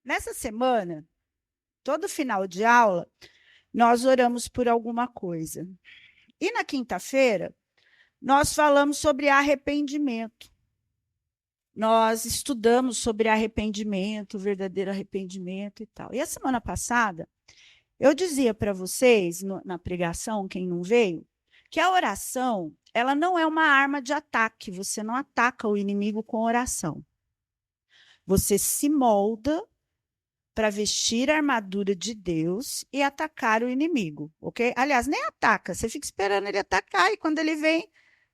Nessa semana, todo final de aula, nós oramos por alguma coisa. E na quinta-feira, nós falamos sobre arrependimento. Nós estudamos sobre arrependimento, verdadeiro arrependimento e tal. E a semana passada, eu dizia para vocês, na pregação, quem não veio, que a oração, ela não é uma arma de ataque. Você não ataca o inimigo com oração. Você se molda para vestir a armadura de Deus e atacar o inimigo, ok? Aliás, nem ataca, você fica esperando ele atacar e quando ele vem,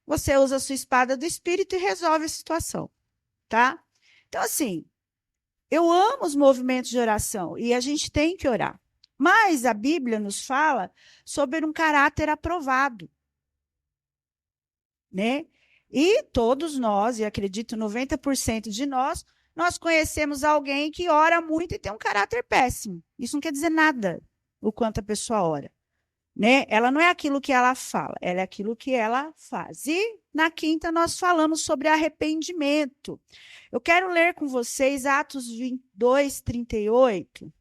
você usa a sua espada do Espírito e resolve a situação, tá? Então, assim, eu amo os movimentos de oração e a gente tem que orar. Mas a Bíblia nos fala sobre um caráter aprovado, né? E todos nós, e acredito 90% de nós conhecemos alguém que ora muito e tem um caráter péssimo. Isso não quer dizer nada, o quanto a pessoa ora, né? Ela não é aquilo que ela fala, ela é aquilo que ela faz. E na quinta nós falamos sobre arrependimento. Eu quero ler com vocês Atos 2, 38.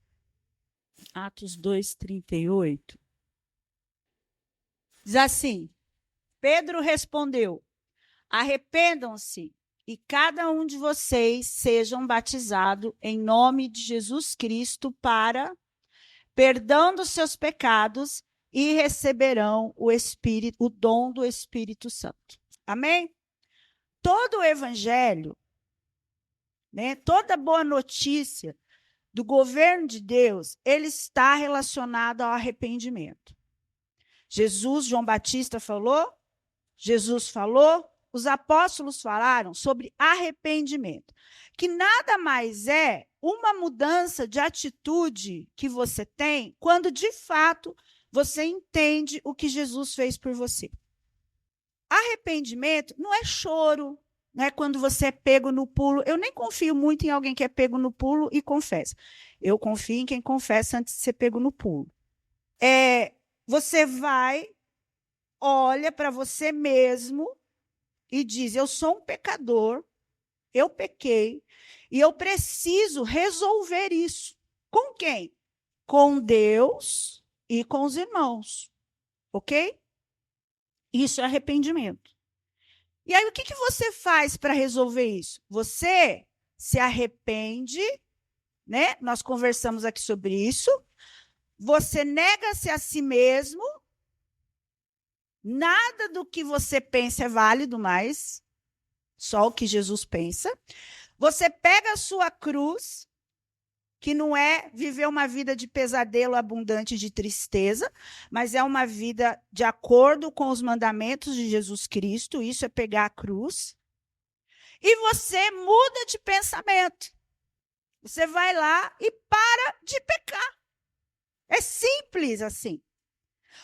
Atos 2, 38. Diz assim: Pedro respondeu: arrependam-se e cada um de vocês sejam batizados em nome de Jesus Cristo para perdão dos seus pecados e receberão o dom do Espírito Santo. Amém? Todo o evangelho, né, toda boa notícia do governo de Deus, ele está relacionado ao arrependimento. João Batista falou, Jesus falou, os apóstolos falaram sobre arrependimento, que nada mais é uma mudança de atitude que você tem quando, de fato, você entende o que Jesus fez por você. Arrependimento não é choro, não é quando você é pego no pulo. Eu nem confio muito em alguém que é pego no pulo e confessa. Eu confio em quem confessa antes de ser pego no pulo. Você vai, olha para você mesmo e diz: eu sou um pecador, eu pequei, e eu preciso resolver isso. Com quem? Com Deus e com os irmãos. Ok? Isso é arrependimento. E aí, o que você faz para resolver isso? Você se arrepende, né? Nós conversamos aqui sobre isso. Você nega-se a si mesmo. Nada do que você pensa é válido mais, só o que Jesus pensa. Você pega a sua cruz, que não é viver uma vida de pesadelo abundante de tristeza, mas é uma vida de acordo com os mandamentos de Jesus Cristo, isso é pegar a cruz. E você muda de pensamento. Você vai lá e para de pecar. É simples assim.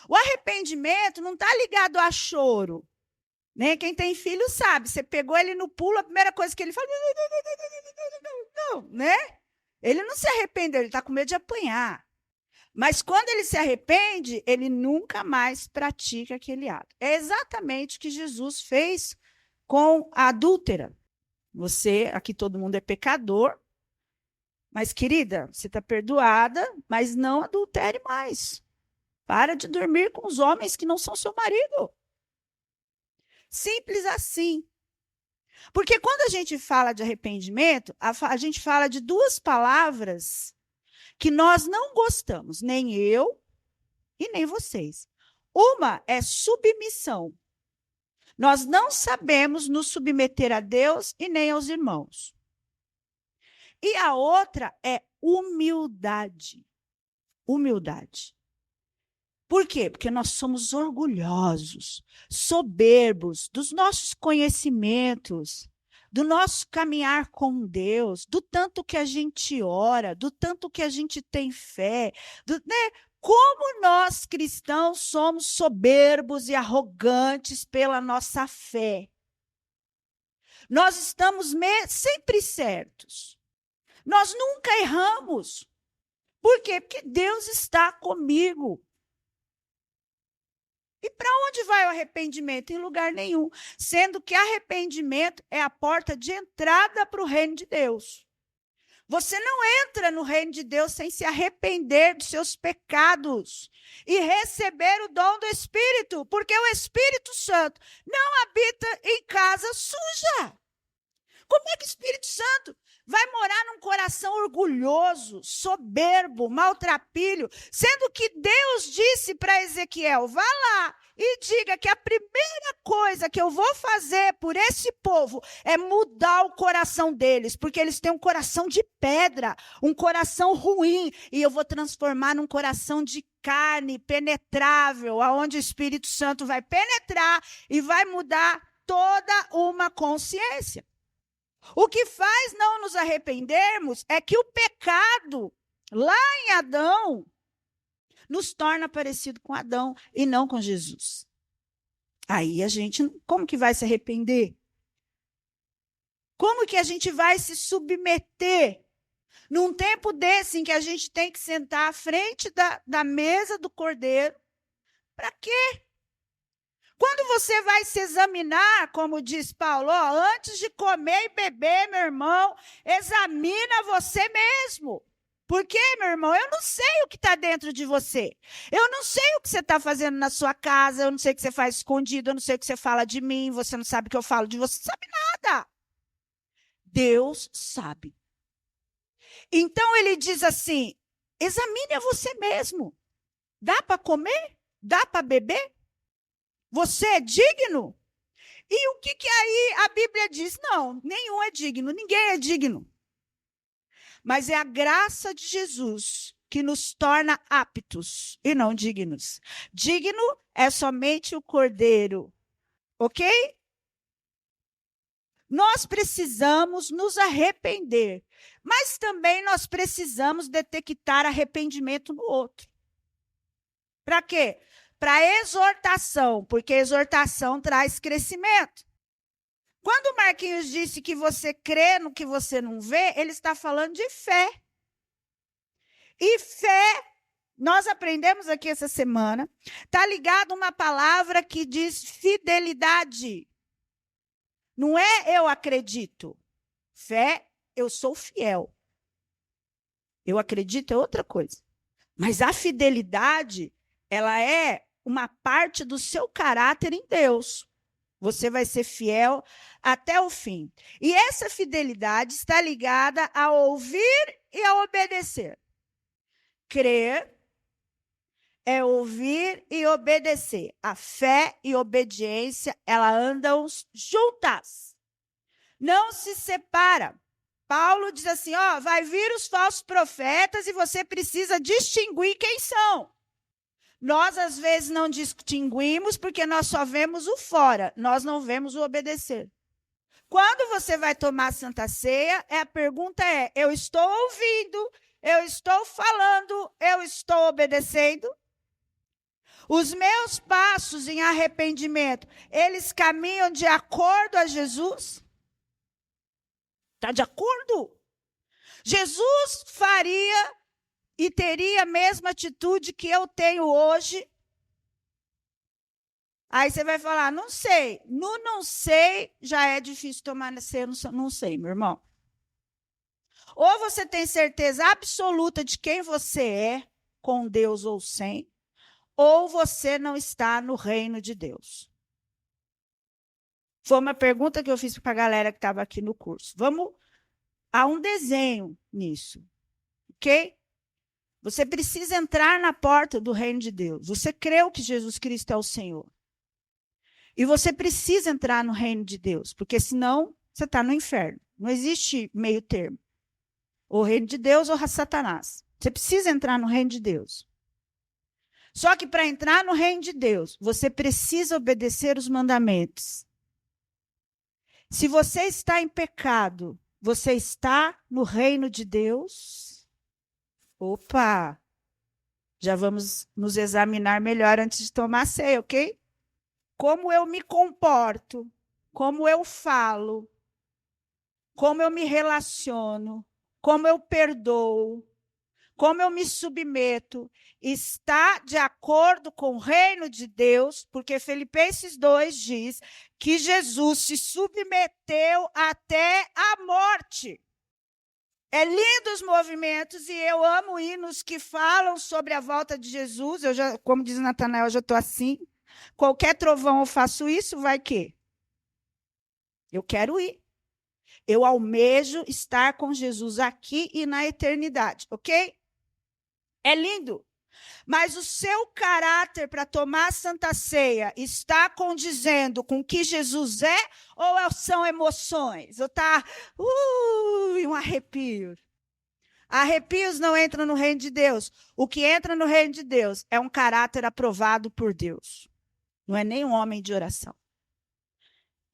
O arrependimento não está ligado a choro. Né? Quem tem filho sabe. Você pegou ele no pulo, a primeira coisa que ele fala... Não, né? Ele não se arrependeu, ele está com medo de apanhar. Mas quando ele se arrepende, ele nunca mais pratica aquele ato. É exatamente o que Jesus fez com a adúltera. Você, aqui todo mundo é pecador, mas, querida, você está perdoada, mas não adultere mais. Para de dormir com os homens que não são seu marido. Simples assim. Porque quando a gente fala de arrependimento, a gente fala de duas palavras que nós não gostamos, nem eu e nem vocês. Uma é submissão. Nós não sabemos nos submeter a Deus e nem aos irmãos. E a outra é humildade. Humildade. Por quê? Porque nós somos orgulhosos, soberbos dos nossos conhecimentos, do nosso caminhar com Deus, do tanto que a gente ora, do tanto que a gente tem fé, né? Como nós cristãos somos soberbos e arrogantes pela nossa fé. Nós estamos sempre certos. Nós nunca erramos. Por quê? Porque Deus está comigo. E para onde vai o arrependimento? Em lugar nenhum. Sendo que arrependimento é a porta de entrada para o reino de Deus. Você não entra no reino de Deus sem se arrepender dos seus pecados e receber o dom do Espírito, porque o Espírito Santo não habita em casa suja. Como é que o Espírito Santo vai morar num coração orgulhoso, soberbo, maltrapilho, sendo que Deus disse para Ezequiel: vá lá e diga que a primeira coisa que eu vou fazer por esse povo é mudar o coração deles, porque eles têm um coração de pedra, um coração ruim, e eu vou transformar num coração de carne penetrável, aonde o Espírito Santo vai penetrar e vai mudar toda uma consciência. O que faz não nos arrependermos é que o pecado, lá em Adão, nos torna parecido com Adão e não com Jesus. Aí a gente, como que vai se arrepender? Como que a gente vai se submeter num tempo desse em que a gente tem que sentar à frente da mesa do Cordeiro? Para quê? Quando você vai se examinar, como diz Paulo, antes de comer e beber, meu irmão, examina você mesmo. Porque, meu irmão, eu não sei o que está dentro de você. Eu não sei o que você está fazendo na sua casa, eu não sei o que você faz escondido, eu não sei o que você fala de mim, você não sabe o que eu falo de você, não sabe nada. Deus sabe. Então, ele diz assim, examine a você mesmo. Dá para comer? Dá para beber? Você é digno? E o que aí a Bíblia diz? Não, nenhum é digno, ninguém é digno. Mas é a graça de Jesus que nos torna aptos e não dignos. Digno é somente o Cordeiro, ok? Nós precisamos nos arrepender, mas também nós precisamos detectar arrependimento no outro. Para quê? Para exortação, porque exortação traz crescimento. Quando o Marquinhos disse que você crê no que você não vê, ele está falando de fé. E fé, nós aprendemos aqui essa semana, está ligado a uma palavra que diz fidelidade. Não é eu acredito. Fé, eu sou fiel. Eu acredito é outra coisa. Mas a fidelidade, ela é uma parte do seu caráter em Deus. Você vai ser fiel até o fim. E essa fidelidade está ligada a ouvir e a obedecer. Crer é ouvir e obedecer. A fé e obediência, elas andam juntas. Não se separa. Paulo diz assim, vai vir os falsos profetas e você precisa distinguir quem são. Nós, às vezes, não distinguimos porque nós só vemos o fora, nós não vemos o obedecer. Quando você vai tomar a Santa Ceia, a pergunta é, eu estou ouvindo, eu estou falando, eu estou obedecendo? Os meus passos em arrependimento, eles caminham de acordo a Jesus? Está de acordo? Jesus faria e teria a mesma atitude que eu tenho hoje? Aí você vai falar, não sei. No não sei, já é difícil tomar na ceia, não sei, meu irmão. Ou você tem certeza absoluta de quem você é, com Deus ou sem, ou você não está no reino de Deus. Foi uma pergunta que eu fiz para a galera que estava aqui no curso. Há um desenho nisso, ok? Você precisa entrar na porta do reino de Deus. Você creu que Jesus Cristo é o Senhor. E você precisa entrar no reino de Deus, porque senão você está no inferno. Não existe meio termo. Ou reino de Deus ou Satanás. Você precisa entrar no reino de Deus. Só que para entrar no reino de Deus, você precisa obedecer os mandamentos. Se você está em pecado, você está no reino de Deus? Opa! Já vamos nos examinar melhor antes de tomar a ceia, ok? Como eu me comporto, como eu falo, como eu me relaciono, como eu perdoo, como eu me submeto, está de acordo com o reino de Deus, porque Filipenses 2 diz que Jesus se submeteu até a morte. É lindo os movimentos e eu amo hinos que falam sobre a volta de Jesus. Eu já, como diz Natanael, eu já estou assim. Qualquer trovão eu faço isso, vai quê? Eu quero ir. Eu almejo estar com Jesus aqui e na eternidade, ok? É lindo. Mas o seu caráter para tomar a Santa Ceia está condizendo com o que Jesus é ou são emoções? Ou está um arrepio? Arrepios não entram no reino de Deus. O que entra no reino de Deus é um caráter aprovado por Deus. Não é nem um homem de oração.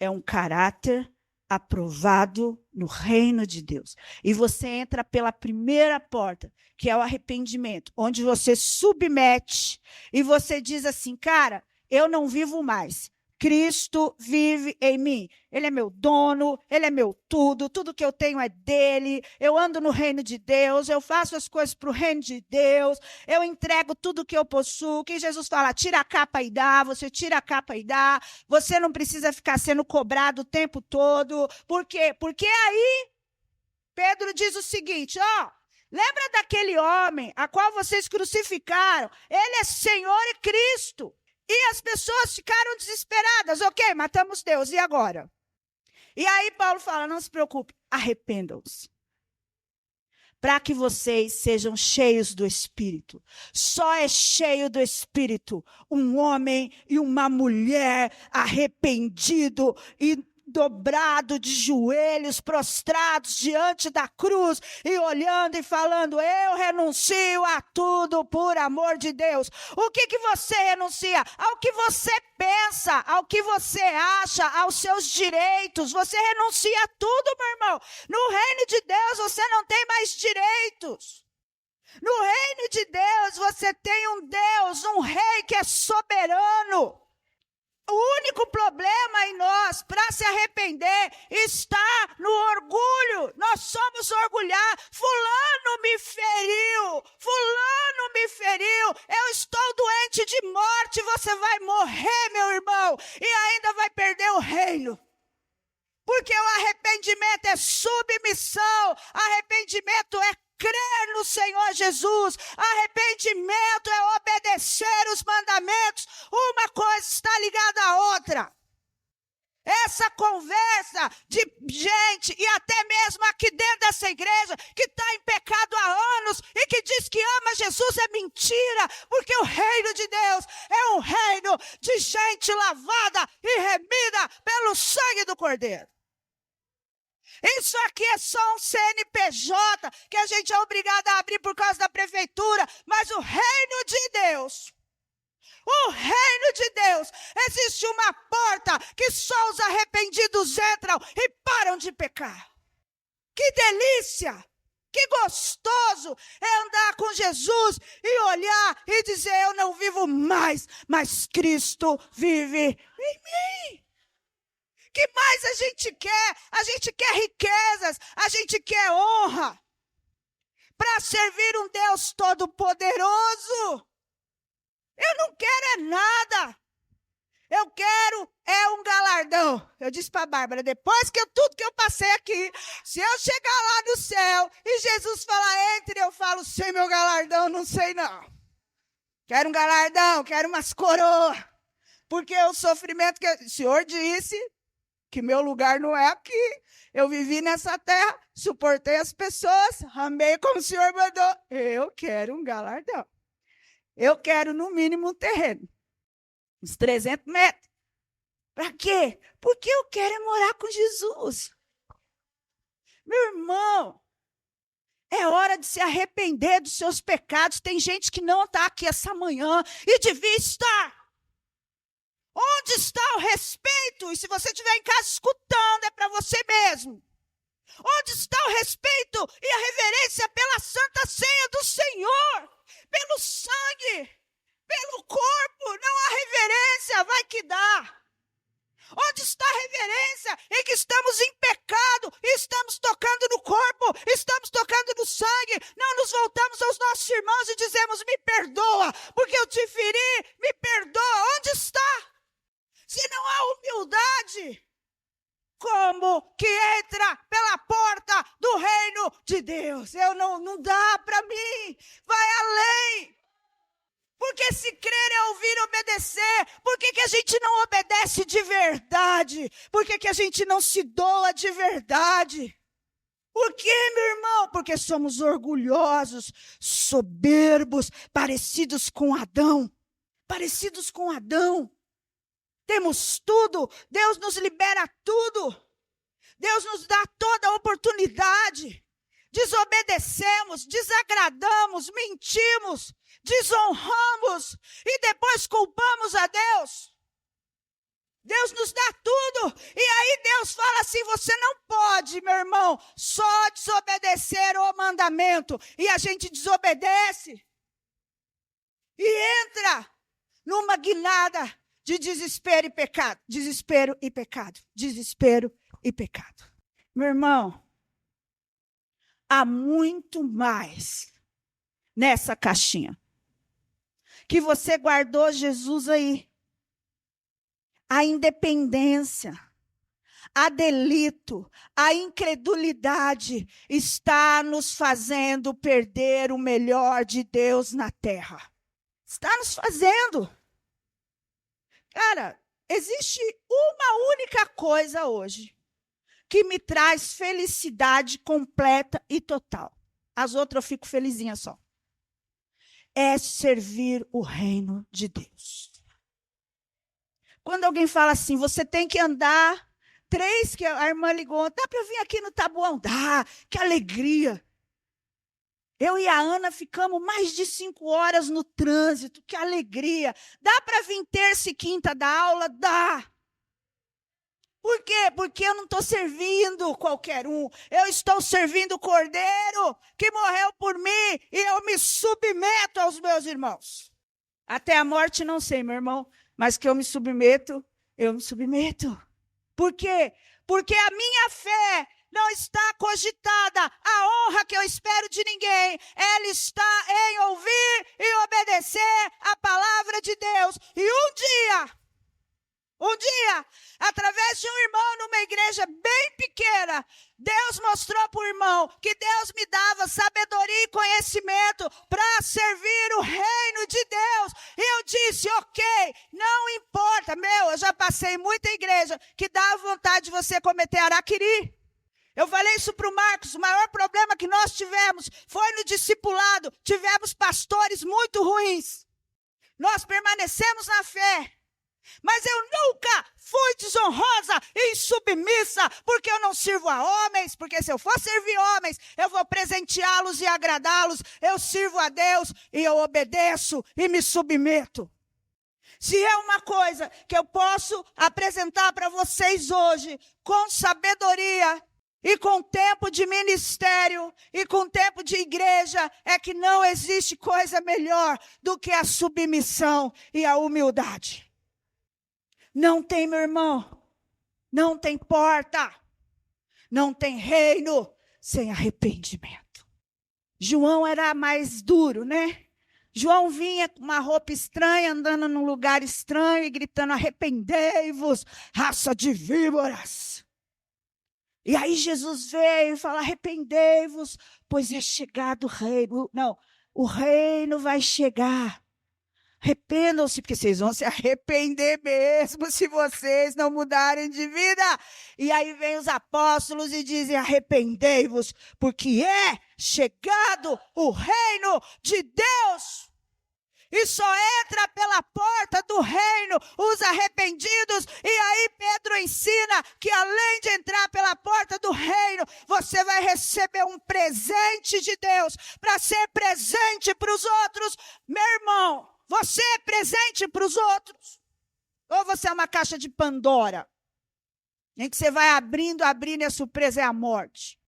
É um caráter aprovado no reino de Deus. E você entra pela primeira porta, que é o arrependimento, onde você submete e você diz assim, cara, eu não vivo mais. Cristo vive em mim. Ele é meu dono, ele é meu tudo, tudo que eu tenho é dele. Eu ando no reino de Deus, eu faço as coisas para o reino de Deus, eu entrego tudo que eu possuo. Que Jesus fala, tira a capa e dá, você tira a capa e dá. Você não precisa ficar sendo cobrado o tempo todo. Por quê? Porque aí Pedro diz o seguinte, ó, lembra daquele homem a qual vocês crucificaram? Ele é Senhor e Cristo. E as pessoas ficaram desesperadas. Ok, matamos Deus, e agora? E aí Paulo fala, não se preocupe, arrependam-se. Para que vocês sejam cheios do Espírito. Só é cheio do Espírito um homem e uma mulher arrependido e dobrado de joelhos, prostrados diante da cruz e olhando e falando, eu renuncio a tudo por amor de Deus. O que você renuncia? Ao que você pensa, ao que você acha, aos seus direitos. Você renuncia a tudo, meu irmão. No reino de Deus você não tem mais direitos. No reino de Deus você tem um Deus, um rei que é soberano. O único problema em nós, para se arrepender, está no orgulho. Nós somos orgulhados. Fulano me feriu. Fulano me feriu. Eu estou doente de morte. Você vai morrer, meu irmão. E ainda vai perder o reino. Porque o arrependimento é submissão. Arrependimento é crer no Senhor Jesus. Arrependimento é obedecer os mandamentos. Uma coisa está ligada à outra. Essa conversa de gente, e até mesmo aqui dentro dessa igreja, que está em pecado há anos e que diz que ama Jesus, é mentira, porque o reino de Deus é um reino de gente lavada e remida pelo sangue do Cordeiro. Isso aqui é só um CNPJ que a gente é obrigado a abrir por causa da prefeitura, mas o reino de Deus, existe uma porta que só os arrependidos entram e param de pecar. Que delícia! Que gostoso é andar com Jesus e olhar e dizer, eu não vivo mais, mas Cristo vive em mim. Que mais a gente quer? A gente quer riquezas, a gente quer honra. Para servir um Deus todo-poderoso. Eu não quero é nada. Eu quero é um galardão. Eu disse para a Bárbara, depois que tudo que eu passei aqui, se eu chegar lá no céu e Jesus falar, entre, eu falo, sei meu galardão, não sei não. Quero um galardão, quero umas coroas. Porque o sofrimento que o Senhor disse, que meu lugar não é aqui. Eu vivi nessa terra, suportei as pessoas, amei como o Senhor mandou. Eu quero um galardão. Eu quero, no mínimo, um terreno. Uns 300 metros. Para quê? Porque eu quero morar com Jesus. Meu irmão, é hora de se arrepender dos seus pecados. Tem gente que não está aqui essa manhã e devia estar. Onde está o respeito? E se você estiver em casa escutando, é para você mesmo. Onde está o respeito e a reverência pela santa ceia do Senhor? Pelo sangue, pelo corpo, não há reverência, vai que dá. Onde está a reverência em que estamos em pecado, estamos tocando no corpo, estamos tocando no sangue, não nos voltamos aos nossos irmãos e dizemos, me perdoa, porque eu te feri, me perdoa. Onde está? Se não há humildade, como que entra pela porta do reino de Deus. Não dá para mim. Vai além. Porque se crer é ouvir e obedecer. Por que a gente não obedece de verdade? Por que a gente não se doa de verdade? Por quê, meu irmão? Porque somos orgulhosos, soberbos, parecidos com Adão. Parecidos com Adão. Temos tudo. Deus nos libera tudo. Deus nos dá toda a oportunidade. Desobedecemos, desagradamos, mentimos, desonramos e depois culpamos a Deus. Deus nos dá tudo. E aí Deus fala assim, você não pode, meu irmão, só desobedecer o mandamento. E a gente desobedece. E entra numa guinada de desespero e pecado. Desespero e pecado. Desespero e pecado. Meu irmão, há muito mais nessa caixinha. Que você guardou Jesus aí. A independência, a delito, a incredulidade está nos fazendo perder o melhor de Deus na terra. Está nos fazendo. Cara, existe uma única coisa hoje que me traz felicidade completa e total. As outras eu fico felizinha só. É servir o reino de Deus. Quando alguém fala assim, você tem que andar 3, que a irmã ligou, dá para eu vir aqui no Taboão? Dá, que alegria. Eu e a Ana ficamos mais de 5 horas no trânsito, que alegria. Dá para vir terça e quinta da aula? Dá. Por quê? Porque eu não estou servindo qualquer um. Eu estou servindo o Cordeiro que morreu por mim e eu me submeto aos meus irmãos. Até a morte não sei, meu irmão. Mas que eu me submeto, eu me submeto. Por quê? Porque a minha fé não está cogitada. A honra que eu espero de ninguém, ela está em ouvir e obedecer a palavra de Deus. E um dia, através de um irmão numa igreja bem pequena, Deus mostrou para o irmão que Deus me dava sabedoria e conhecimento para servir o reino de Deus. E eu disse, ok, não importa. Eu já passei muita igreja que dá vontade de você cometer araquiri. Eu falei isso para o Marcos, o maior problema que nós tivemos foi no discipulado. Tivemos pastores muito ruins. Nós permanecemos na fé. Mas eu nunca fui desonrosa e insubmissa, porque eu não sirvo a homens, porque se eu for servir homens, eu vou presenteá-los e agradá-los. Eu sirvo a Deus e eu obedeço e me submeto. Se é uma coisa que eu posso apresentar para vocês hoje, com sabedoria e com tempo de ministério e com tempo de igreja, é que não existe coisa melhor do que a submissão e a humildade. Não tem, meu irmão, não tem porta, não tem reino sem arrependimento. João era mais duro, né? João vinha com uma roupa estranha, andando num lugar estranho e gritando, arrependei-vos, raça de víboras. E aí Jesus veio e fala, arrependei-vos, pois é chegado o reino. Não, o reino vai chegar. Arrependam-se, porque vocês vão se arrepender mesmo se vocês não mudarem de vida. E aí vem os apóstolos e dizem, arrependei-vos, porque é chegado o reino de Deus. E só entra pela porta do reino os arrependidos. E aí Pedro ensina que além de entrar pela porta do reino, você vai receber um presente de Deus para ser presente para os outros. Meu irmão, você é presente para os outros? Ou você é uma caixa de Pandora? Em que você vai abrindo e a surpresa é a morte.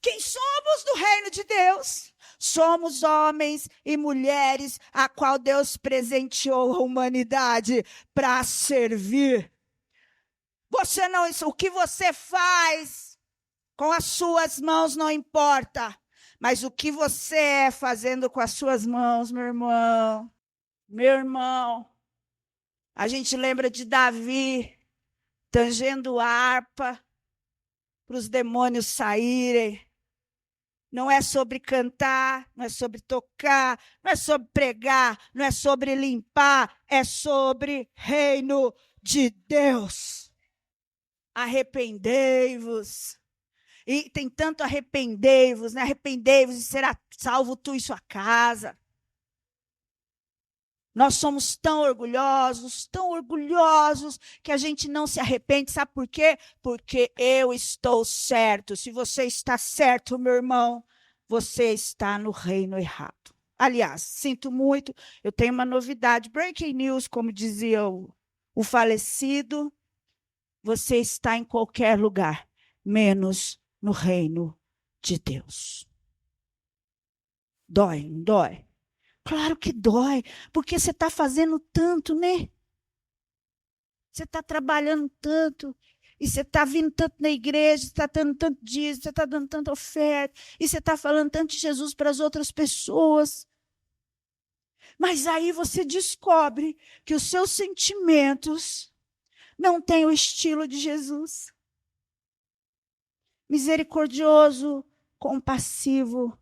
Quem somos do reino de Deus? Somos homens e mulheres a qual Deus presenteou a humanidade para servir. O que você faz com as suas mãos não importa. Mas o que você é fazendo com as suas mãos, meu irmão? Meu irmão, a gente lembra de Davi tangendo a harpa para os demônios saírem. Não é sobre cantar, não é sobre tocar, não é sobre pregar, não é sobre limpar, é sobre reino de Deus. Arrependei-vos. E tem tanto arrependei-vos, né? Arrependei-vos e será salvo tu e sua casa. Nós somos tão orgulhosos, que a gente não se arrepende. Sabe por quê? Porque eu estou certo. Se você está certo, meu irmão, você está no reino errado. Aliás, sinto muito, eu tenho uma novidade. Breaking news, como dizia o falecido. Você está em qualquer lugar, menos no reino de Deus. Dói, não dói? Claro que dói, porque você está fazendo tanto, né? Você está trabalhando tanto, e você está vindo tanto na igreja, você está dando tanto dízimo, você está dando tanta oferta, e você está falando tanto de Jesus para as outras pessoas. Mas aí você descobre que os seus sentimentos não têm o estilo de Jesus. Misericordioso, compassivo,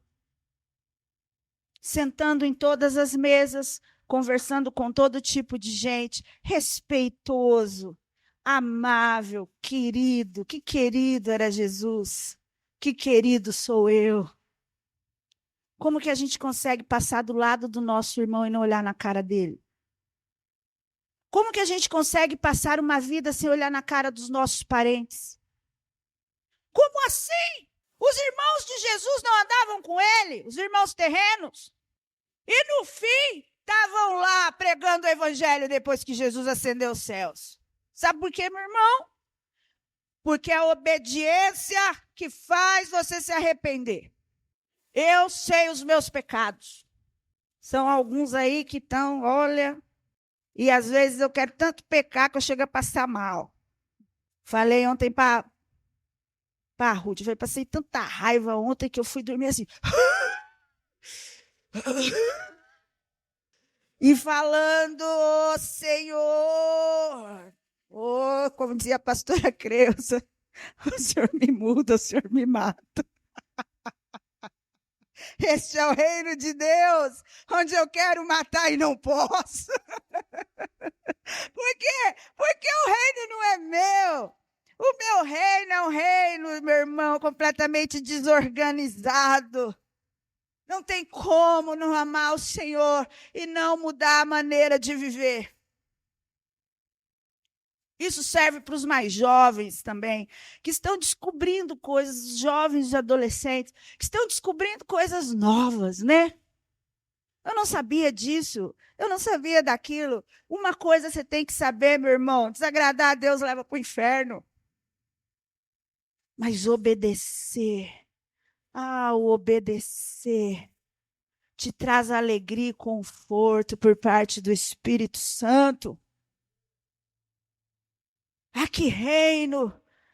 sentando em todas as mesas, conversando com todo tipo de gente, respeitoso, amável, querido. Que querido era Jesus. Que querido sou eu. Como que a gente consegue passar do lado do nosso irmão e não olhar na cara dele? Como que a gente consegue passar uma vida sem olhar na cara dos nossos parentes? Como assim? Os irmãos de Jesus não andavam com ele, os irmãos terrenos? E no fim, estavam lá pregando o evangelho depois que Jesus ascendeu aos céus. Sabe por quê, meu irmão? Porque é a obediência que faz você se arrepender. Eu sei os meus pecados. São alguns aí que estão, olha, e às vezes eu quero tanto pecar que eu chego a passar mal. Falei ontem para Ruth, eu passei tanta raiva ontem que eu fui dormir assim. E falando, oh, Senhor, oh, como dizia a pastora Creuza, o Senhor me muda, o Senhor me mata. Este é o reino de Deus, onde eu quero matar e não posso. Por quê? Porque o reino não é meu. O meu reino é um reino, meu irmão, completamente desorganizado. Não tem como não amar o Senhor e não mudar a maneira de viver. Isso serve para os mais jovens também, que estão descobrindo coisas, jovens e adolescentes, que estão descobrindo coisas novas, né? Eu não sabia disso, eu não sabia daquilo. Uma coisa você tem que saber, meu irmão, desagradar a Deus leva para o inferno. Mas obedecer, o obedecer te traz alegria e conforto por parte do Espírito Santo. A que reino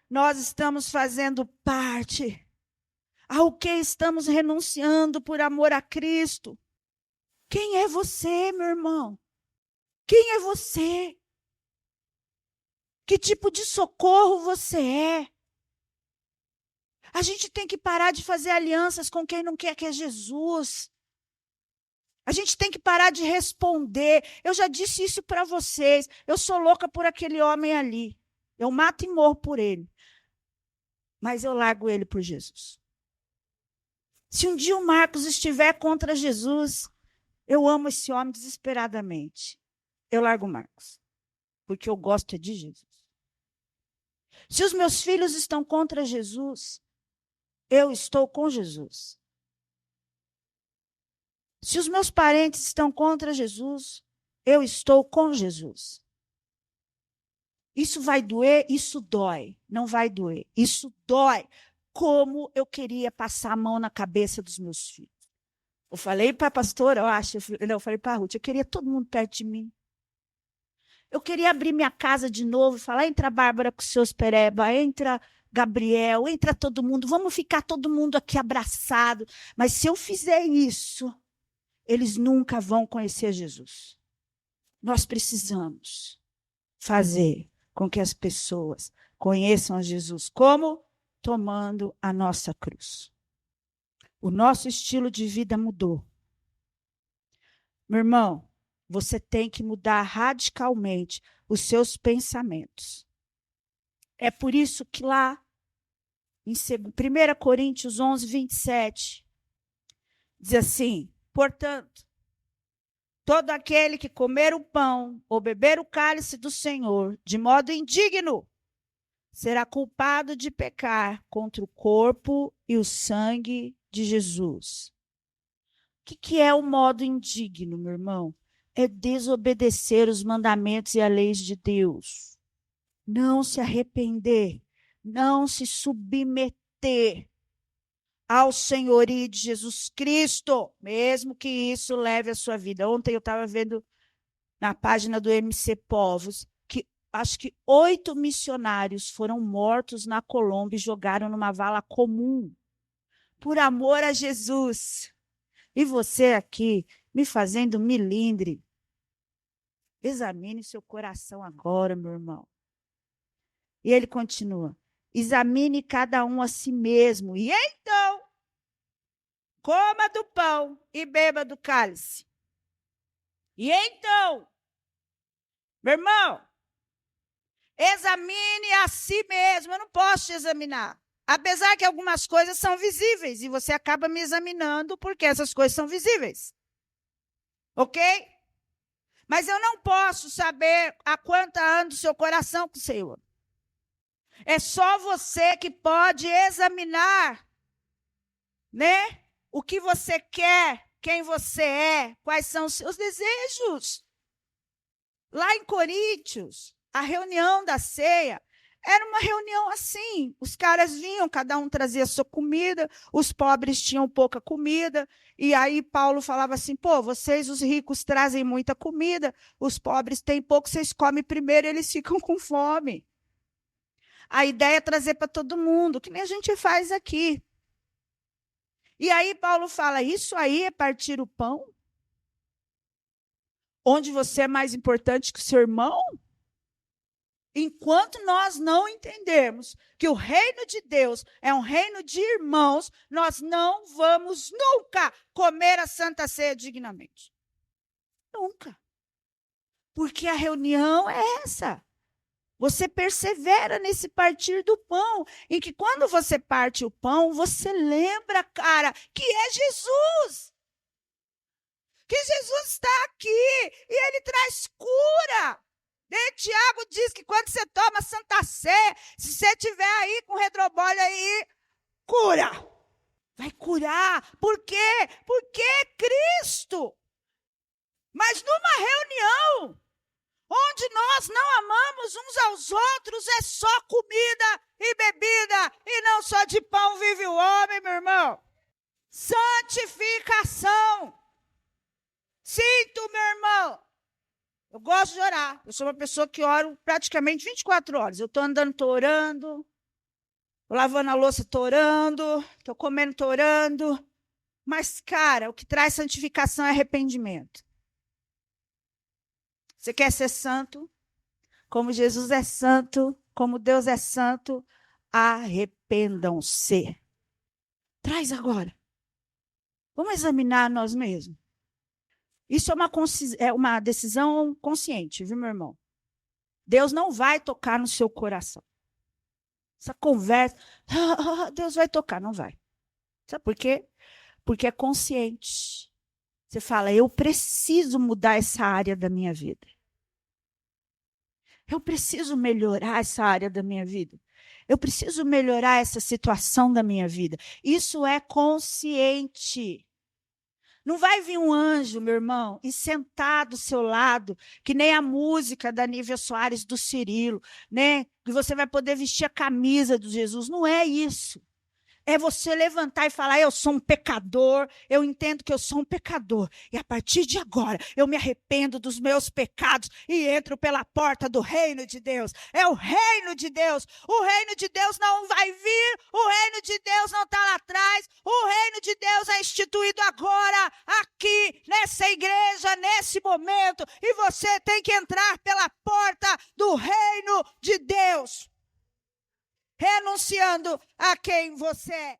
nós estamos fazendo parte? Ao que estamos renunciando por amor a Cristo? Quem é você, meu irmão? Quem é você? Que tipo de socorro você é? A gente tem que parar de fazer alianças com quem não quer que é Jesus. A gente tem que parar de responder. Eu já disse isso para vocês. Eu sou louca por aquele homem ali. Eu mato e morro por ele. Mas eu largo ele por Jesus. Se um dia o Marcos estiver contra Jesus, eu amo esse homem desesperadamente. Eu largo o Marcos. Porque eu gosto de Jesus. Se os meus filhos estão contra Jesus, eu estou com Jesus. Se os meus parentes estão contra Jesus, eu estou com Jesus. Isso vai doer? Isso dói. Não vai doer. Isso dói. Como eu queria passar a mão na cabeça dos meus filhos. Eu falei para a pastora, eu falei para a Ruth, eu queria todo mundo perto de mim. Eu queria abrir minha casa de novo e falar, entra a Bárbara com os seus pereba, entra Gabriel, entra todo mundo, vamos ficar todo mundo aqui abraçado. Mas se eu fizer isso, eles nunca vão conhecer Jesus. Nós precisamos fazer com que as pessoas conheçam a Jesus como tomando a nossa cruz. O nosso estilo de vida mudou. Meu irmão, você tem que mudar radicalmente os seus pensamentos. É por isso que lá, em 1 Coríntios 11, 27, diz assim: portanto, todo aquele que comer o pão ou beber o cálice do Senhor de modo indigno, será culpado de pecar contra o corpo e o sangue de Jesus. O que é o modo indigno, meu irmão? É desobedecer os mandamentos e as leis de Deus. Não se arrepender, não se submeter ao senhorio de Jesus Cristo, mesmo que isso leve a sua vida. Ontem eu estava vendo na página do MC Povos que acho que 8 missionários foram mortos na Colômbia e jogaram numa vala comum, por amor a Jesus. E você aqui, me fazendo milindre, examine seu coração agora, meu irmão. E ele continua: examine cada um a si mesmo, e então, coma do pão e beba do cálice. E então, meu irmão, examine a si mesmo. Eu não posso te examinar. Apesar que algumas coisas são visíveis e você acaba me examinando porque essas coisas são visíveis. Ok? Mas eu não posso saber a quanto anda o seu coração com o Senhor. É só você que pode examinar, né? O que você quer, quem você é, quais são os seus desejos. Lá em Coríntios, a reunião da ceia era uma reunião assim. Os caras vinham, cada um trazia sua comida, os pobres tinham pouca comida, e aí Paulo falava assim: pô, vocês, os ricos, trazem muita comida, os pobres têm pouco, vocês comem primeiro e eles ficam com fome. A ideia é trazer para todo mundo, que nem a gente faz aqui. E aí Paulo fala: isso aí é partir o pão? Onde você é mais importante que o seu irmão? Enquanto nós não entendermos que o reino de Deus é um reino de irmãos, nós não vamos nunca comer a Santa Ceia dignamente. Nunca. Porque a reunião é essa. Você persevera nesse partir do pão, em que quando você parte o pão, você lembra, cara, que é Jesus. Que Jesus está aqui e ele traz cura. E Tiago diz que quando você toma Santa Sé, se você estiver aí com redrobolho aí, cura. Vai curar. Por quê? Porque é Cristo. Mas numa reunião onde nós não amamos uns aos outros, é só comida e bebida, e não só de pão vive o homem, meu irmão. Santificação. Sinto, meu irmão. Eu gosto de orar. Eu sou uma pessoa que oro praticamente 24 horas. Eu estou andando, estou orando. Estou lavando a louça, estou orando. Estou comendo, estou orando. Mas, cara, o que traz santificação é arrependimento. Você quer ser santo? Como Jesus é santo, como Deus é santo, arrependam-se. Traz agora. Vamos examinar nós mesmos. Isso é uma decisão consciente, viu, meu irmão? Deus não vai tocar no seu coração. Essa conversa, Deus vai tocar, não vai. Sabe por quê? Porque é consciente. Você fala: eu preciso mudar essa área da minha vida. Eu preciso melhorar essa área da minha vida. Eu preciso melhorar essa situação da minha vida. Isso é consciente. Não vai vir um anjo, meu irmão, e sentar do seu lado, que nem a música da Nívia Soares do Cirilo, né? Que você vai poder vestir a camisa de Jesus. Não é isso. É você levantar e falar: eu sou um pecador, eu entendo que eu sou um pecador. E a partir de agora, eu me arrependo dos meus pecados e entro pela porta do reino de Deus. É o reino de Deus. O reino de Deus não vai vir, o reino de Deus não está lá atrás. O reino de Deus é instituído agora, aqui, nessa igreja, nesse momento. E você tem que entrar pela porta do reino de Deus. renunciando a quem você é.